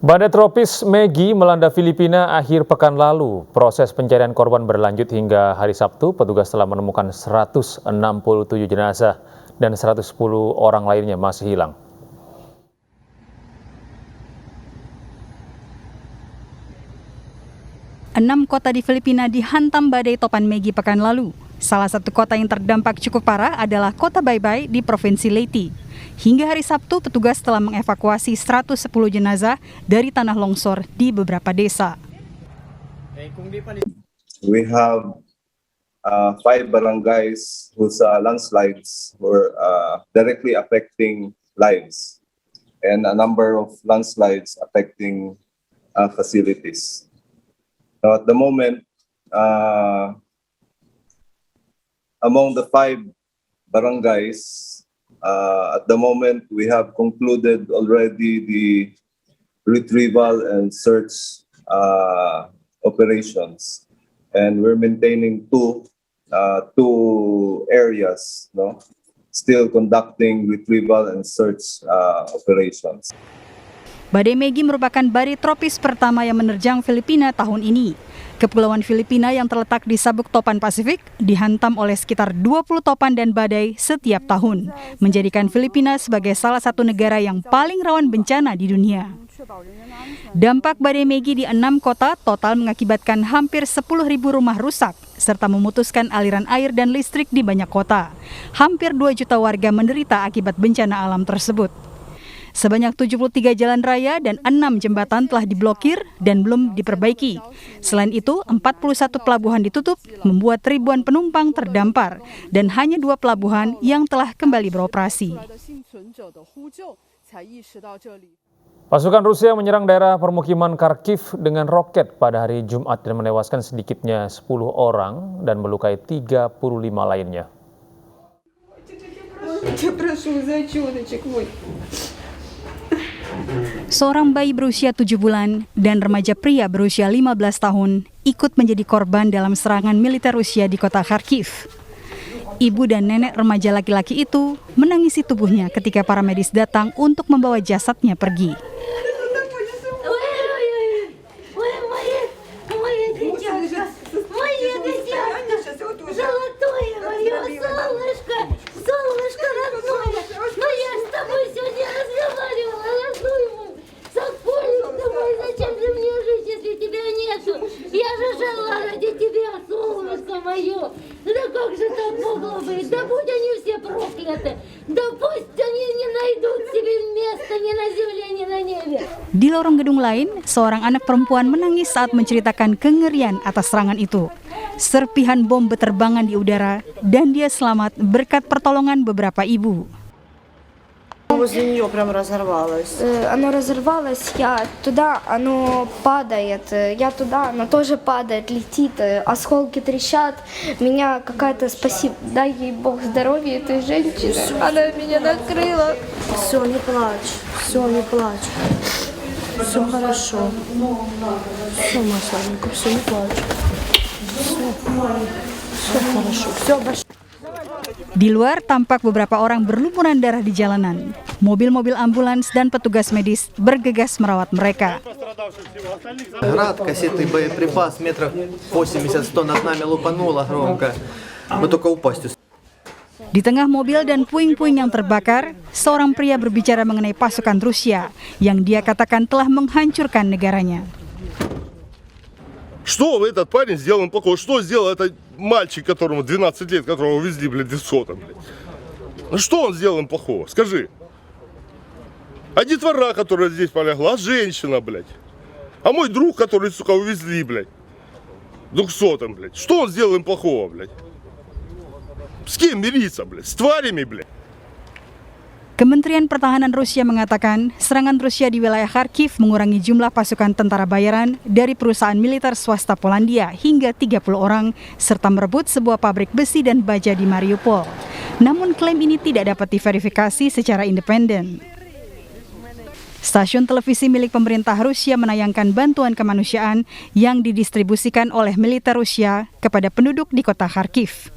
Badai tropis Maggie melanda Filipina akhir pekan lalu. Proses pencarian korban berlanjut hingga hari Sabtu. Petugas telah menemukan 167 jenazah dan 110 orang lainnya masih hilang. Enam kota di Filipina dihantam badai topan Maggie pekan lalu. Salah satu kota yang terdampak cukup parah adalah kota Baybay di Provinsi Leyte. Hingga hari Sabtu, petugas telah mengevakuasi 110 jenazah dari tanah longsor di beberapa desa. We have 5 barangays whose landslides were directly affecting lives and a number of landslides affecting facilities. Now, at the moment, among the 5 barangays, at the moment, we have concluded already the retrieval and search operations, and we're maintaining two areas, still conducting retrieval and search operations. Badai Maggie merupakan badai tropis pertama yang menerjang Filipina tahun ini. Kepulauan Filipina yang terletak di sabuk topan Pasifik dihantam oleh sekitar 20 topan dan badai setiap tahun, menjadikan Filipina sebagai salah satu negara yang paling rawan bencana di dunia. Dampak badai Maggie di 6 kota total mengakibatkan hampir 10.000 rumah rusak, serta memutuskan aliran air dan listrik di banyak kota. Hampir 2 juta warga menderita akibat bencana alam tersebut. Sebanyak 73 jalan raya dan 6 jembatan telah diblokir dan belum diperbaiki. Selain itu, 41 pelabuhan ditutup, membuat ribuan penumpang terdampar, dan hanya 2 pelabuhan yang telah kembali beroperasi. Pasukan Rusia menyerang daerah permukiman Kharkiv dengan roket pada hari Jumat dan menewaskan sedikitnya 10 orang dan melukai 35 lainnya. Seorang bayi berusia 7 bulan dan remaja pria berusia 15 tahun ikut menjadi korban dalam serangan militer Rusia di kota Kharkiv. Ibu dan nenek remaja laki-laki itu menangisi tubuhnya ketika para medis datang untuk membawa jasadnya pergi. Di lorong gedung lain, seorang anak perempuan menangis saat menceritakan kengerian atas serangan itu. Serpihan bom berterbangan di udara dan dia selamat berkat pertolongan beberapa ibu. Возле нее прям разорвалось. Оно разорвалось, я туда, оно падает, я туда, оно тоже падает, летит, осколки трещат. Меня какая-то, спасибо, дай ей Бог здоровья этой женщине, она меня накрыла. Все, не плачь, все, не плачь. Все хорошо. Все, моя сладенькая, все, не плачь. Все хорошо, все большое. Di luar tampak beberapa orang berlumuran darah di jalanan. Mobil-mobil ambulans dan petugas medis bergegas merawat mereka. Град, кассетный боеприпас метров 80-100 над нами лупануло громко. Мы только упасть. Di tengah mobil dan puing-puing yang terbakar, seorang pria berbicara mengenai pasukan Rusia yang dia katakan telah menghancurkan negaranya. Что этот парень сделал плохого? Что сделал этот мальчик, которому 12 лет, которого увезли, блядь, в СОТа, блядь? Ну что он сделал им плохого? Скажи. А детвора, которая здесь полегла, а женщина, блядь. А мой друг, который, сука, увезли, блядь, 200-м, блядь. Что он сделал им плохого, блядь? С кем мириться, блядь? С тварями, блядь? Kementerian Pertahanan Rusia mengatakan serangan Rusia di wilayah Kharkiv mengurangi jumlah pasukan tentara bayaran dari perusahaan militer swasta Polandia hingga 30 orang, serta merebut sebuah pabrik besi dan baja di Mariupol. Namun klaim ini tidak dapat diverifikasi secara independen. Stasiun televisi milik pemerintah Rusia menayangkan bantuan kemanusiaan yang didistribusikan oleh militer Rusia kepada penduduk di kota Kharkiv.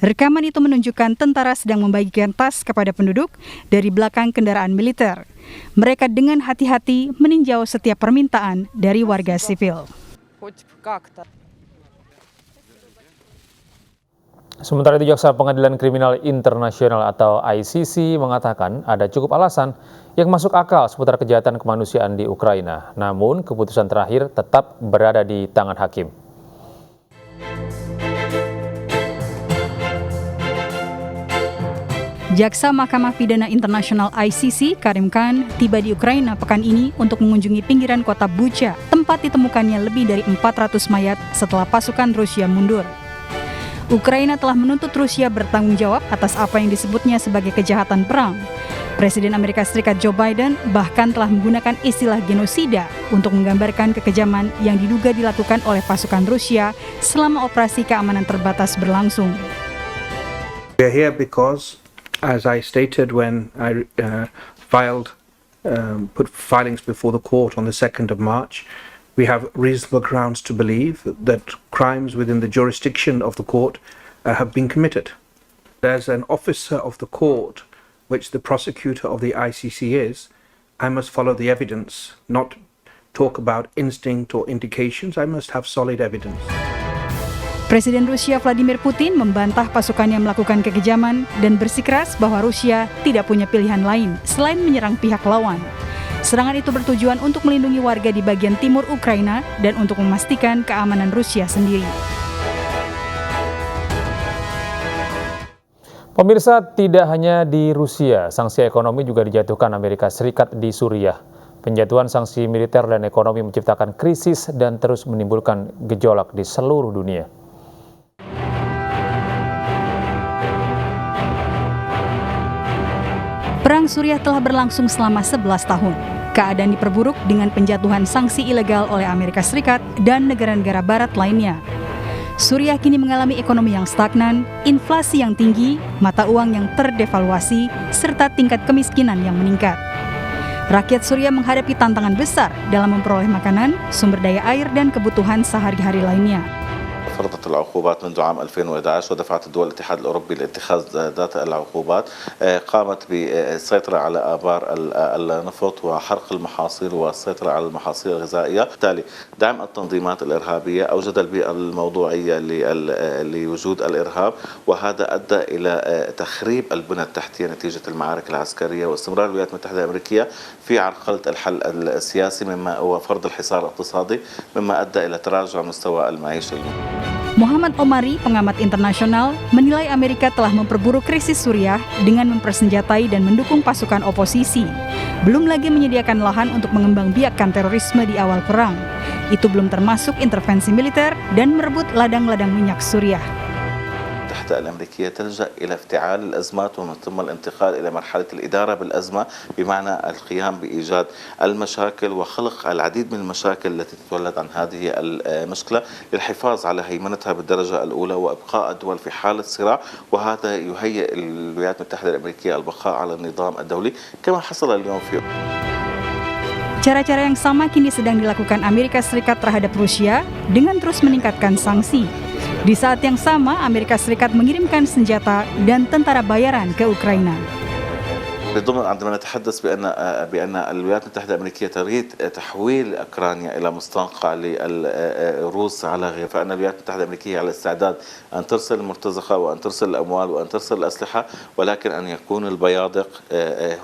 Rekaman itu menunjukkan tentara sedang membagikan tas kepada penduduk dari belakang kendaraan militer. Mereka dengan hati-hati meninjau setiap permintaan dari warga sipil. Sementara itu, Jaksa Pengadilan Kriminal Internasional atau ICC mengatakan ada cukup alasan yang masuk akal seputar kejahatan kemanusiaan di Ukraina. Namun, keputusan terakhir tetap berada di tangan hakim. Jaksa Mahkamah Pidana Internasional ICC, Karim Khan, tiba di Ukraina pekan ini untuk mengunjungi pinggiran kota Bucha, tempat ditemukannya lebih dari 400 mayat setelah pasukan Rusia mundur. Ukraina telah menuntut Rusia bertanggung jawab atas apa yang disebutnya sebagai kejahatan perang. Presiden Amerika Serikat Joe Biden bahkan telah menggunakan istilah genosida untuk menggambarkan kekejaman yang diduga dilakukan oleh pasukan Rusia selama operasi keamanan terbatas berlangsung. We are here because, as I stated when I put filings before the court on the 2nd of March, we have reasonable grounds to believe that crimes within the jurisdiction of the court have been committed. As an officer of the court, which the prosecutor of the ICC is, I must follow the evidence, not talk about instinct or indications. I must have solid evidence. Presiden Rusia Vladimir Putin membantah pasukannya melakukan kekejaman dan bersikeras bahwa Rusia tidak punya pilihan lain selain menyerang pihak lawan. Serangan itu bertujuan untuk melindungi warga di bagian timur Ukraina dan untuk memastikan keamanan Rusia sendiri. Pemirsa, tidak hanya di Rusia, sanksi ekonomi juga dijatuhkan Amerika Serikat di Suriah. Penjatuhan sanksi militer dan ekonomi menciptakan krisis dan terus menimbulkan gejolak di seluruh dunia. Perang Suriah telah berlangsung selama 11 tahun. Keadaan diperburuk dengan penjatuhan sanksi ilegal oleh Amerika Serikat dan negara-negara barat lainnya. Suriah kini mengalami ekonomi yang stagnan, inflasi yang tinggi, mata uang yang terdevaluasi, serta tingkat kemiskinan yang meningkat. Rakyat Suriah menghadapi tantangan besar dalam memperoleh makanan, sumber daya air, dan kebutuhan sehari-hari lainnya. فرضت العقوبات منذ عام 2011 ودفعت الدول الاتحاد الأوروبي لاتخاذ ذات العقوبات قامت بالسيطرة على آبار النفط وحرق المحاصيل والسيطرة على المحاصيل الغذائية. بالتالي دعم التنظيمات الإرهابية أوجد البيئة الموضوعية لوجود الإرهاب، وهذا أدى إلى تخريب البنى التحتية نتيجة المعارك العسكرية واستمرار الولايات المتحدة الأمريكية في عرقلة الحل السياسي مما هو فرض الحصار الاقتصادي مما أدى إلى تراجع مستوى المعيشة. Muhammad Omari, pengamat internasional, menilai Amerika telah memperburuk krisis Suriah dengan mempersenjatai dan mendukung pasukan oposisi. Belum lagi menyediakan lahan untuk mengembangbiakkan terorisme di awal perang. Itu belum termasuk intervensi militer dan merebut ladang-ladang minyak Suriah. الأمريكية تلجأ إلى افتعال الأزمات ومن ثم الانتقال إلى مرحلة الإدارة بالأزمة بمعنى القيام بإيجاد المشاكل وخلق العديد من المشاكل التي تتولد عن هذه المشكلة للحفاظ على هيمنتها بالدرجة الأولى وإبقاء الدول في حالة صراع، وهذا يهيئ الولايات المتحدة الأمريكية البقاء على النظام الدولي كما حصل اليوم في. Cara-cara yang sama kini sedang dilakukan Amerika Serikat terhadap Rusia dengan terus meningkatkan sanksi. Di saat yang sama, Amerika Serikat mengirimkan senjata dan tentara bayaran ke Ukraina. بالضمن عندما نتحدث بأن الولايات المتحدة الأمريكية تريد تحويل أوكرانيا إلى مستنقع للروس على غير، فإن الولايات المتحدة الأمريكية على استعداد أن ترسل المرتزقة وأن ترسل الأموال وأن ترسل الأسلحة، ولكن أن يكون البيادق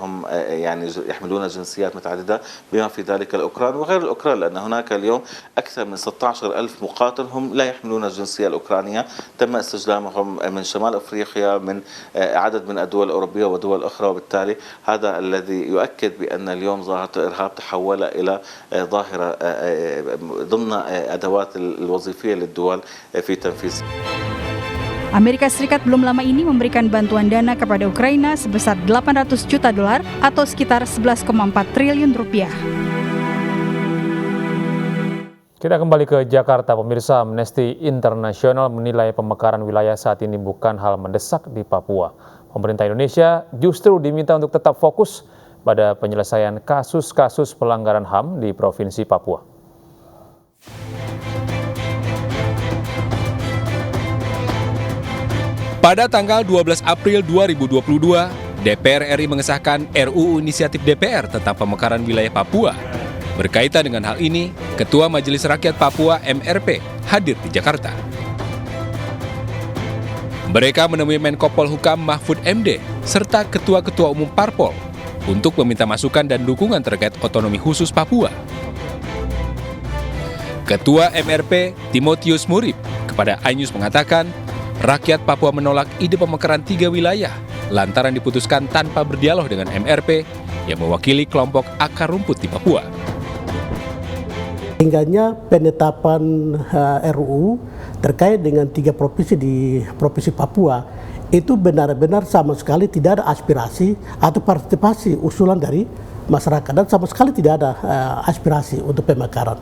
هم يعني يحملون جنسيات متعددة بما في ذلك الأوكران وغير الأوكران، لأن هناك اليوم أكثر من 16,000 مقاتل هم لا يحملون الجنسية الأوكرانية، تم استخدامهم من شمال أفريقيا من عدد من الدول الأوروبية ودول أخرى، وبالتالي هذا الذي يؤكد بأن اليوم ظاهرة الإرهاب تحول إلى ظاهرة ضمن أدوات الوظيفية للدول في تنفيذ. Amerika Serikat belum lama ini memberikan bantuan dana kepada Ukraina sebesar $800 juta atau sekitar 11,4 triliun rupiah. Kita kembali ke Jakarta, pemirsa. Amnesty International menilai pemekaran wilayah saat ini bukan hal mendesak di Papua. Pemerintah Indonesia justru diminta untuk tetap fokus pada penyelesaian kasus-kasus pelanggaran HAM di Provinsi Papua. Pada tanggal 12 April 2022, DPR RI mengesahkan RUU Inisiatif DPR tentang pemekaran wilayah Papua. Berkaitan dengan hal ini, Ketua Majelis Rakyat Papua MRP hadir di Jakarta. Mereka menemui Menko Polhukam Mahfud MD serta ketua-ketua umum Parpol untuk meminta masukan dan dukungan terkait otonomi khusus Papua. Ketua MRP Timotius Murib kepada iNews mengatakan, rakyat Papua menolak ide pemekaran 3 wilayah lantaran diputuskan tanpa berdialog dengan MRP yang mewakili kelompok akar rumput di Papua. Hingganya penetapan RUU terkait dengan 3 provinsi di Provinsi Papua itu benar-benar sama sekali tidak ada aspirasi atau partisipasi usulan dari masyarakat, dan sama sekali tidak ada aspirasi untuk pemekaran.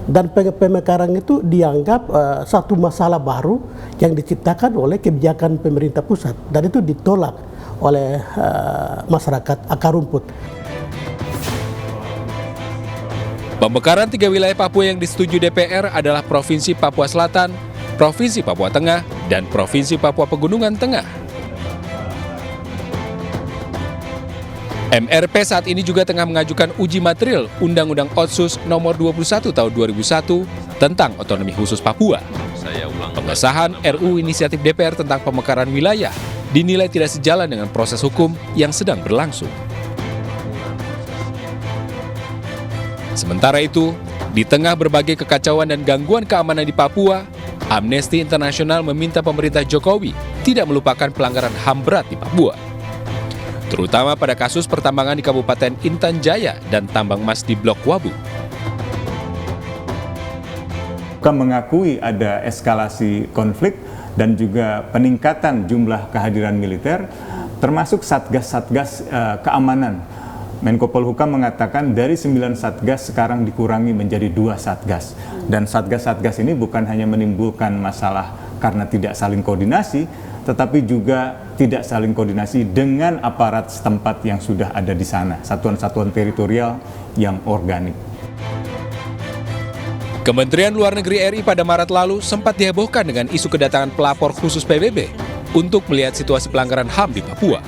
Dan pemekaran itu dianggap satu masalah baru yang diciptakan oleh kebijakan pemerintah pusat, dan itu ditolak oleh masyarakat akar rumput. Pemekaran 3 wilayah Papua yang disetujui DPR adalah Provinsi Papua Selatan, Provinsi Papua Tengah, dan Provinsi Papua Pegunungan Tengah. MRP saat ini juga tengah mengajukan uji material Undang-Undang Otsus Nomor 21 Tahun 2001 tentang otonomi khusus Papua. Pengesahan RUU Inisiatif DPR tentang pemekaran wilayah dinilai tidak sejalan dengan proses hukum yang sedang berlangsung. Sementara itu, di tengah berbagai kekacauan dan gangguan keamanan di Papua, Amnesty International meminta pemerintah Jokowi tidak melupakan pelanggaran HAM berat di Papua, terutama pada kasus pertambangan di Kabupaten Intan Jaya dan tambang emas di Blok Wabu. Mengakui ada eskalasi konflik dan juga peningkatan jumlah kehadiran militer, termasuk satgas-satgas keamanan. Menko Polhukam mengatakan dari 9 satgas sekarang dikurangi menjadi 2 satgas. Dan satgas-satgas ini bukan hanya menimbulkan masalah karena tidak saling koordinasi, tetapi juga tidak saling koordinasi dengan aparat setempat yang sudah ada di sana, satuan-satuan teritorial yang organik. Kementerian Luar Negeri RI pada Maret lalu sempat dihebohkan dengan isu kedatangan pelapor khusus PBB untuk melihat situasi pelanggaran HAM di Papua.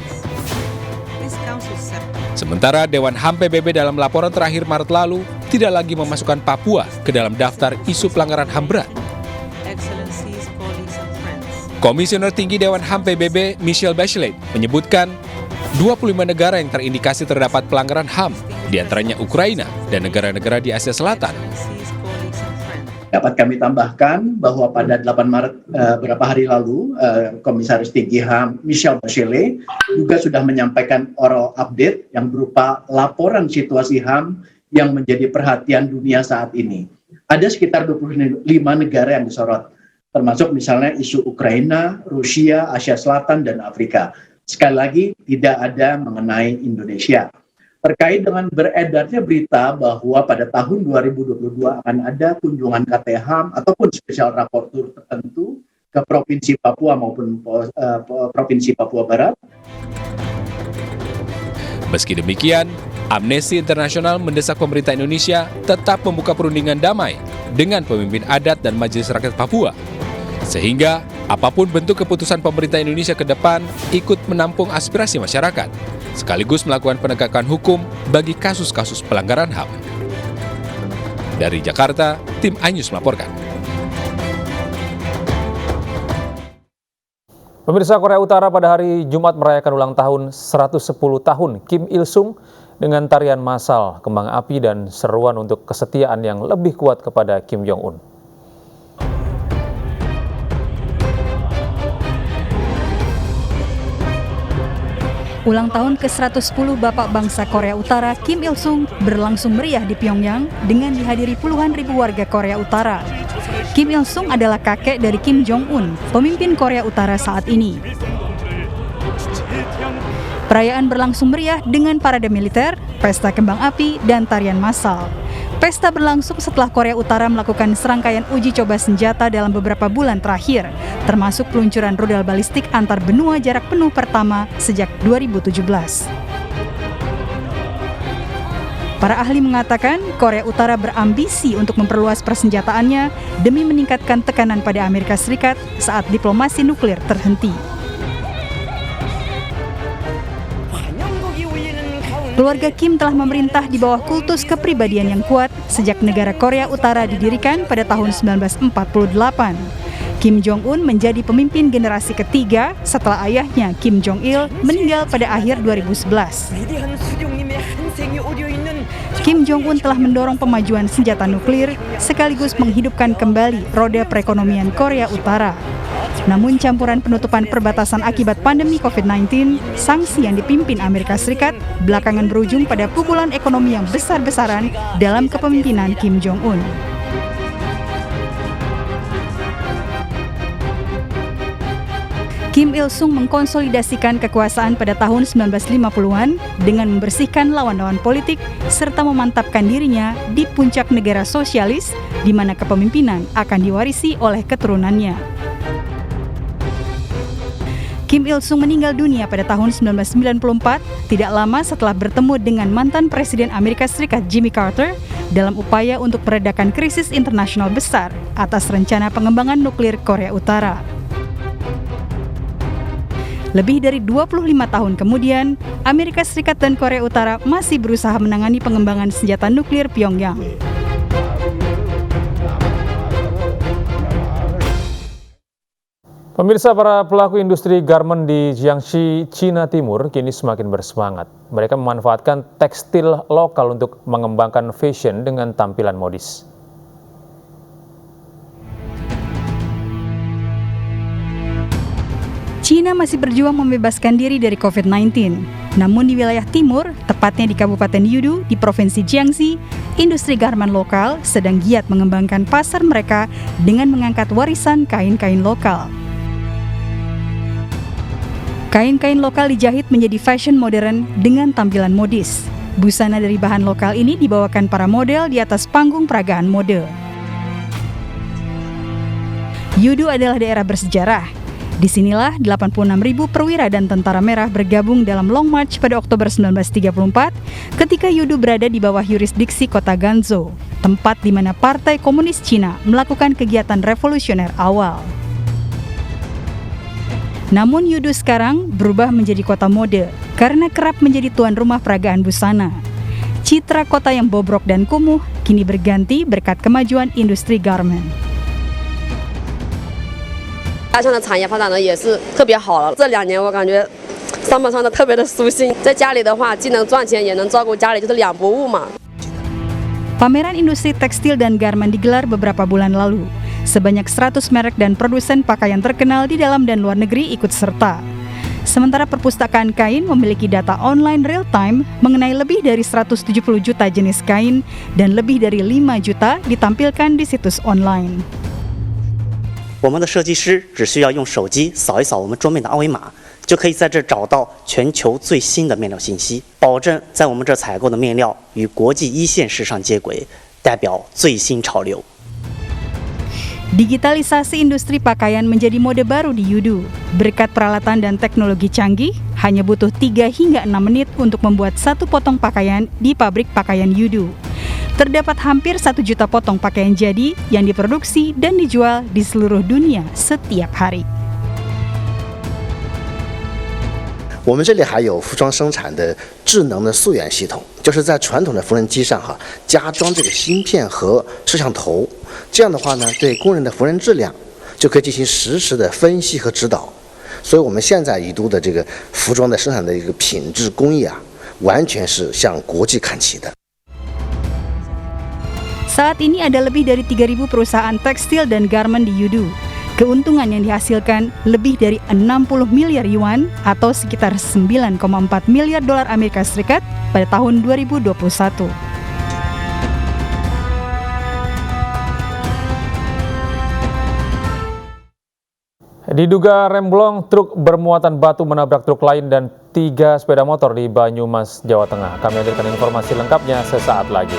Sementara Dewan HAM PBB dalam laporan terakhir Maret lalu tidak lagi memasukkan Papua ke dalam daftar isu pelanggaran HAM berat. Komisioner Tinggi Dewan HAM PBB Michelle Bachelet menyebutkan 25 negara yang terindikasi terdapat pelanggaran HAM, diantaranya Ukraina dan negara-negara di Asia Selatan. Dapat kami tambahkan bahwa pada 8 Maret beberapa hari lalu, Komisaris Tinggi HAM Michelle Bachelet juga sudah menyampaikan oral update yang berupa laporan situasi HAM yang menjadi perhatian dunia saat ini. Ada sekitar 25 negara yang disorot, termasuk misalnya isu Ukraina, Rusia, Asia Selatan, dan Afrika. Sekali lagi, tidak ada mengenai Indonesia. Terkait dengan beredarnya berita bahwa pada tahun 2022 akan ada kunjungan KTHAM ataupun spesial raportur tertentu ke Provinsi Papua maupun Provinsi Papua Barat. Meski demikian, Amnesty International mendesak pemerintah Indonesia tetap membuka perundingan damai dengan pemimpin adat dan Majelis Rakyat Papua, sehingga apapun bentuk keputusan pemerintah Indonesia ke depan ikut menampung aspirasi masyarakat, sekaligus melakukan penegakan hukum bagi kasus-kasus pelanggaran HAM. Dari Jakarta, tim iNews melaporkan. Pemirsa, Korea Utara pada hari Jumat merayakan ulang tahun 110 tahun Kim Il-sung dengan tarian massal, kembang api, dan seruan untuk kesetiaan yang lebih kuat kepada Kim Jong-un. Ulang tahun ke-110 Bapak Bangsa Korea Utara Kim Il-sung berlangsung meriah di Pyongyang dengan dihadiri puluhan ribu warga Korea Utara. Kim Il-sung adalah kakek dari Kim Jong-un, pemimpin Korea Utara saat ini. Perayaan berlangsung meriah dengan parade militer, pesta kembang api, dan tarian massal. Pesta berlangsung setelah Korea Utara melakukan serangkaian uji coba senjata dalam beberapa bulan terakhir, termasuk peluncuran rudal balistik antar benua jarak penuh pertama sejak 2017. Para ahli mengatakan Korea Utara berambisi untuk memperluas persenjataannya demi meningkatkan tekanan pada Amerika Serikat saat diplomasi nuklir terhenti. Keluarga Kim telah memerintah di bawah kultus kepribadian yang kuat sejak negara Korea Utara didirikan pada tahun 1948. Kim Jong-un menjadi pemimpin generasi ketiga setelah ayahnya Kim Jong-il meninggal pada akhir 2011. Kim Jong-un telah mendorong pemajuan senjata nuklir sekaligus menghidupkan kembali roda perekonomian Korea Utara. Namun campuran penutupan perbatasan akibat pandemi COVID-19, sanksi yang dipimpin Amerika Serikat belakangan berujung pada pukulan ekonomi yang besar-besaran dalam kepemimpinan Kim Jong-un. Kim Il-sung mengkonsolidasikan kekuasaan pada tahun 1950-an dengan membersihkan lawan-lawan politik serta memantapkan dirinya di puncak negara sosialis di mana kepemimpinan akan diwarisi oleh keturunannya. Kim Il-sung meninggal dunia pada tahun 1994, tidak lama setelah bertemu dengan mantan Presiden Amerika Serikat Jimmy Carter dalam upaya untuk meredakan krisis internasional besar atas rencana pengembangan nuklir Korea Utara. Lebih dari 25 tahun kemudian, Amerika Serikat dan Korea Utara masih berusaha menangani pengembangan senjata nuklir Pyongyang. Pemirsa, para pelaku industri garmen di Jiangxi, Cina Timur kini semakin bersemangat. Mereka memanfaatkan tekstil lokal untuk mengembangkan fashion dengan tampilan modis. Cina masih berjuang membebaskan diri dari COVID-19. Namun di wilayah timur, tepatnya di Kabupaten Yudu di Provinsi Jiangxi, industri garmen lokal sedang giat mengembangkan pasar mereka dengan mengangkat warisan kain-kain lokal. Kain-kain lokal dijahit menjadi fashion modern dengan tampilan modis. Busana dari bahan lokal ini dibawakan para model di atas panggung peragaan mode. Yudu adalah daerah bersejarah. Disinilah 86.000 perwira dan tentara merah bergabung dalam Long March pada Oktober 1934 ketika Yudu berada di bawah yurisdiksi kota Ganzhou, tempat di mana Partai Komunis Cina melakukan kegiatan revolusioner awal. Namun Yudu sekarang berubah menjadi kota mode karena kerap menjadi tuan rumah peragaan busana. Citra kota yang bobrok dan kumuh kini berganti berkat kemajuan industri garmen. 家乡的产业发展的也是特别好了。这2年我感觉上班穿的特别的舒心，在家里的话既能赚钱也能照顾家里，就是2不误嘛。 Pameran industri tekstil dan garmen digelar beberapa bulan lalu. Sebanyak 100 merek dan produsen pakaian terkenal di dalam dan luar negeri ikut serta. Sementara perpustakaan kain memiliki data online real-time mengenai lebih dari 170 juta jenis kain dan lebih dari 5 juta ditampilkan di situs online. 我们的设计师只需要用手机扫一扫我们桌面的二维码，就可以在这找到全球最新的面料信息，保证在我们这采购的面料与国际一线时尚接轨，代表最新潮流。 Digitalisasi industri pakaian menjadi mode baru di Yudu. Berkat peralatan dan teknologi canggih, hanya butuh 3 hingga 6 menit untuk membuat satu potong pakaian di pabrik pakaian Yudu. Terdapat hampir 1 juta potong pakaian jadi yang diproduksi dan dijual di seluruh dunia setiap hari. 我们这里还有服装生产的智能的溯源系统，就是在传统的缝纫机上加装这个芯片和摄像头，这样的话呢，对工人的缝纫质量就可以进行实时的分析和指导。所以我们现在宜都的这个服装的生产的一个品质工艺完全是向国际看齐的。 Saat ini ada lebih dari 3.000 perusahaan tekstil dan garmen di Yudu. Keuntungan yang dihasilkan lebih dari 60 miliar yuan atau sekitar 9,4 miliar dolar Amerika Serikat pada tahun 2021. Diduga remblong, truk bermuatan batu menabrak truk lain dan 3 sepeda motor di Banyumas, Jawa Tengah. Kami hadirkan informasi lengkapnya sesaat lagi.